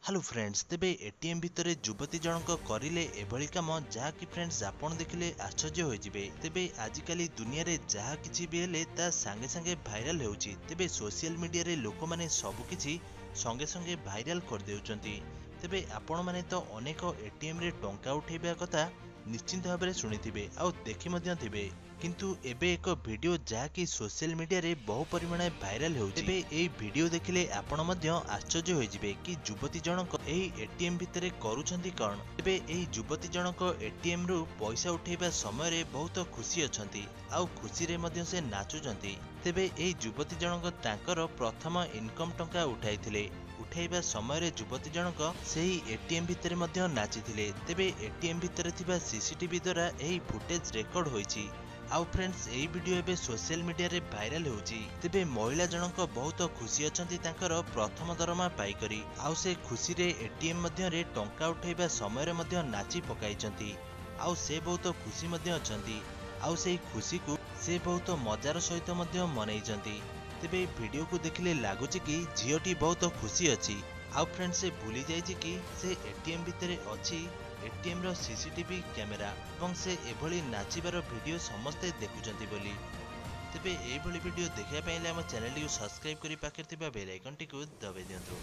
Hello friends, तेबे ATM भितर युवती जनक करिले एभली काम जहाँकि फ्रेंड्स आपण देखिले आश्चर्य होइजिबे। तेबे आजिकाली दुनिया रे जहाँ किछि भी हेले ता संगे संगे भाइराल हेउछि। तेबे सोशल मीडिया रे लोक माने सब किछि संगे संगे भाइराल कर देउचंती। तेबे आपण माने तो अनेक एटीएम रे टंका उठेबा कथा निश्चिंत भाबरे सुनिथिबे आ देखि मध्य थिबे। किंतु एबे एक वीडियो जहाँकि सोशल मीडिया रे बहु परिमाण भाइराल हेउछि। तेबे एई वीडियो देखिले आपण मध्य आश्चर्य होइजिबे कि युवती जनक एई एटीएम भितरे करूछंती कोन। तेबे एई युवती जनक एटीएम रु पैसा उठेबा समय रे बहुत खुशी अछंती आउ खुशी रे मध्य से नाचुचंती। तेबे एई युवती जनक तांकर प्रथम इनकम टंका उठाइथिले। उठाइबा समय रे युवती जनक सेही एटीएम भितरे मध्य नाचिथिले। तेबे एटीएम भितरे थिबा सीसीटीवी द्वारा एही फुटेज रेकर्ड होईछि। आउ फ्रेंड्स एई वीडियो एबे सोशल मीडिया रे भाइराल होउछि। तेबे महिला जनक बहुत खुशी अछंती तांकर प्रथम दरमा पाइकरी। आउ से खुशी रे एटीएम मध्य रे टंका उठाइबा समय रे मध्य नाची पकाइचंती। आउ से बहुत खुशी मध्य अछंती। आउ सेही खुशी को से बहुत मजार सहित मध्य मनाइचंती। तेबे वीडियो को देखिले लागुछि कि झियोटी बहुत खुशी अछि। आउ फ्रेंड्स से भूली जाइछि कि से एटीएम भितरे अछि एटीएम रो सीसीटीवी कैमेरा ଏବଂ से एभली नाचिबार वीडियो समस्ते देखुचंती बोली। तेबे एभली वीडियो देखिया पहिले हम चैनल को सब्सक्राइब करी पाखे थिबा बेल आइकन टी को दबाइ दियंतु।